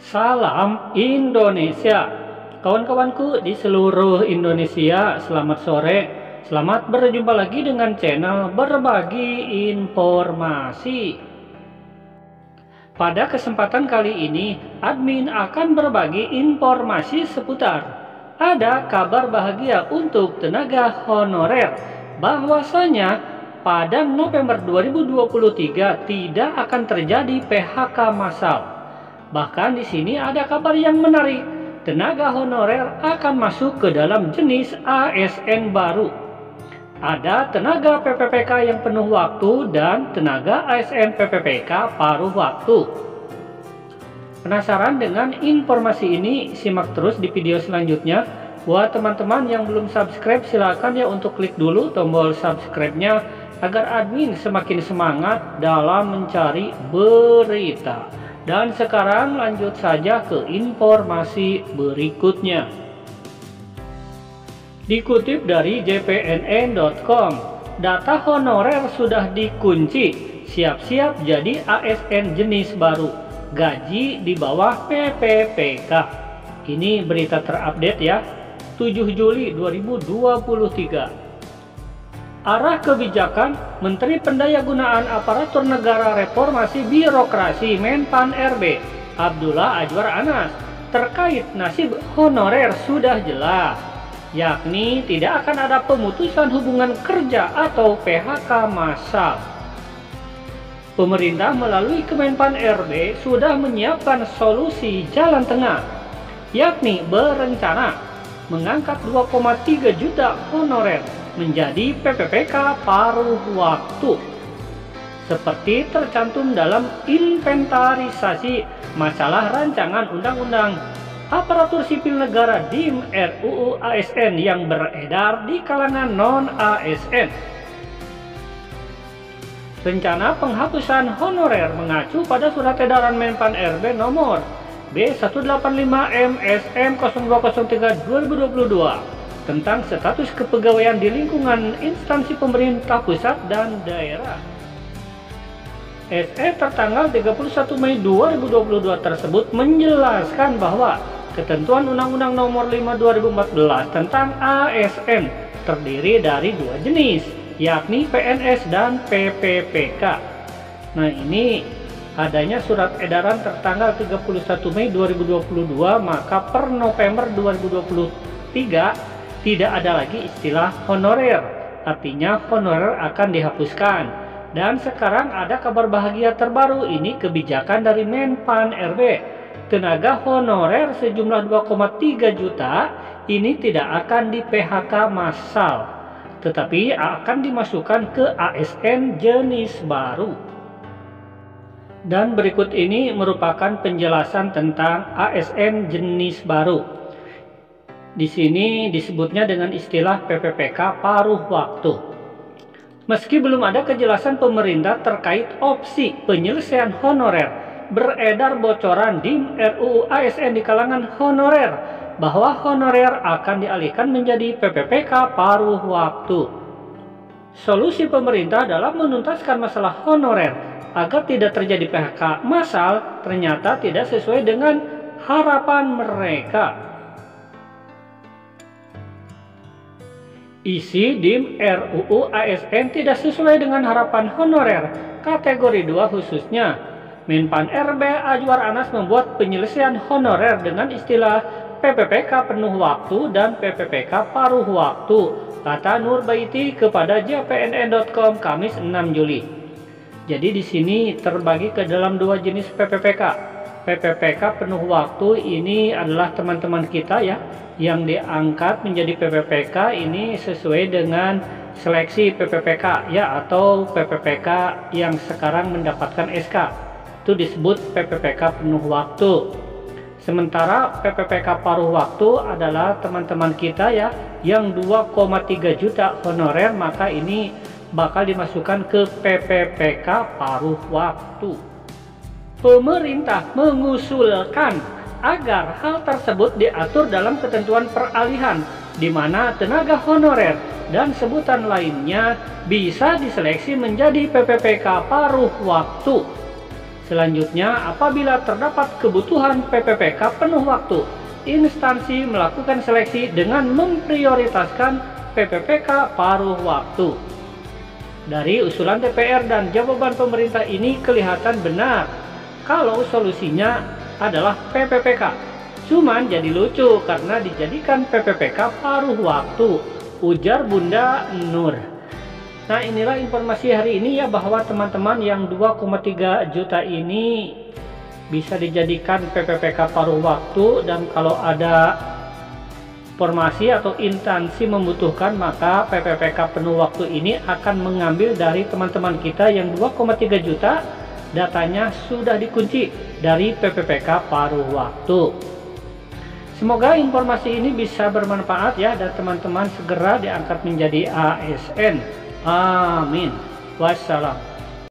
Salam Indonesia, kawan-kawanku di seluruh Indonesia. Selamat sore, selamat berjumpa lagi dengan channel Berbagi Informasi. Pada kesempatan kali ini, admin akan berbagi informasi seputar ada kabar bahagia untuk tenaga honorer, bahwasanya pada November 2023 tidak akan terjadi PHK massal. Bahkan di sini ada kabar yang menarik, tenaga honorer akan masuk ke dalam jenis ASN baru. Ada tenaga PPPK yang penuh waktu dan tenaga ASN PPPK paruh waktu. Penasaran dengan informasi ini? Simak terus di video selanjutnya. Buat teman-teman yang belum subscribe, silakan ya untuk klik dulu tombol subscribe-nya agar admin semakin semangat dalam mencari berita. Dan sekarang lanjut saja ke informasi berikutnya. Dikutip dari jpnn.com, data honorer sudah dikunci, siap-siap jadi ASN jenis baru, gaji di bawah PPPK. Ini berita terupdate ya, 7 Juli 2023. Arah kebijakan Menteri Pendayagunaan Aparatur Negara Reformasi Birokrasi Menpan RB Abdullah Azwar Anas terkait nasib honorer sudah jelas, yakni tidak akan ada pemutusan hubungan kerja atau PHK massal. Pemerintah melalui Kemenpan RB sudah menyiapkan solusi jalan tengah, yakni berencana mengangkat 2,3 juta honorer menjadi PPPK paruh waktu seperti tercantum dalam inventarisasi masalah rancangan undang-undang aparatur sipil negara DIM RUU ASN yang beredar di kalangan non-ASN. Rencana penghapusan honorer mengacu pada surat edaran Menpan RB nomor B185 MSM 0203/2022 tentang status kepegawaian di lingkungan instansi pemerintah pusat dan daerah. SE tertanggal 31 Mei 2022 tersebut menjelaskan bahwa ketentuan Undang-Undang Nomor 5 2014 tentang ASN terdiri dari dua jenis, yakni PNS dan PPPK. Nah, ini adanya surat edaran tertanggal 31 Mei 2022, maka per November 2023 tidak ada lagi istilah honorer, artinya honorer akan dihapuskan. Dan sekarang ada kabar bahagia terbaru, ini kebijakan dari Menpan RB. Tenaga honorer sejumlah 2,3 juta ini tidak akan di PHK massal, tetapi akan dimasukkan ke ASN jenis baru. Dan berikut ini merupakan penjelasan tentang ASN jenis baru. Di sini disebutnya dengan istilah PPPK paruh waktu. Meski belum ada kejelasan pemerintah terkait opsi penyelesaian honorer, beredar bocoran DIM RUU ASN di kalangan honorer bahwa honorer akan dialihkan menjadi PPPK paruh waktu. Solusi pemerintah dalam menuntaskan masalah honorer agar tidak terjadi PHK massal ternyata tidak sesuai dengan harapan mereka. Isi DIM RUU ASN tidak sesuai dengan harapan honorer kategori 2 khususnya. Menpan RB Azwar Anas membuat penyelesaian honorer dengan istilah PPPK penuh waktu dan PPPK paruh waktu, kata Nur Baiti kepada jpnn.com Kamis 6 Juli. Jadi di sini terbagi ke dalam dua jenis PPPK. PPPK penuh waktu ini adalah teman-teman kita ya yang diangkat menjadi PPPK ini sesuai dengan seleksi PPPK ya, atau PPPK yang sekarang mendapatkan SK. Itu disebut PPPK penuh waktu. Sementara PPPK paruh waktu adalah teman-teman kita ya yang 2,3 juta honorer, maka ini bakal dimasukkan ke PPPK paruh waktu. Pemerintah mengusulkan agar hal tersebut diatur dalam ketentuan peralihan, di mana tenaga honorer dan sebutan lainnya bisa diseleksi menjadi PPPK paruh waktu. Selanjutnya, apabila terdapat kebutuhan PPPK penuh waktu, instansi melakukan seleksi dengan memprioritaskan PPPK paruh waktu. Dari usulan DPR dan jawaban pemerintah ini kelihatan benar kalau solusinya adalah PPPK. Cuman jadi lucu karena dijadikan PPPK paruh waktu, ujar Bunda Nur. Nah, inilah informasi hari ini ya, bahwa teman-teman yang 2,3 juta ini bisa dijadikan PPPK paruh waktu, dan kalau ada formasi atau instansi membutuhkan, maka PPPK penuh waktu ini akan mengambil dari teman-teman kita yang 2,3 juta, datanya sudah dikunci dari PPPK paruh waktu. Semoga informasi ini bisa bermanfaat ya, dan teman-teman segera diangkat menjadi ASN. Amin. Wassalam.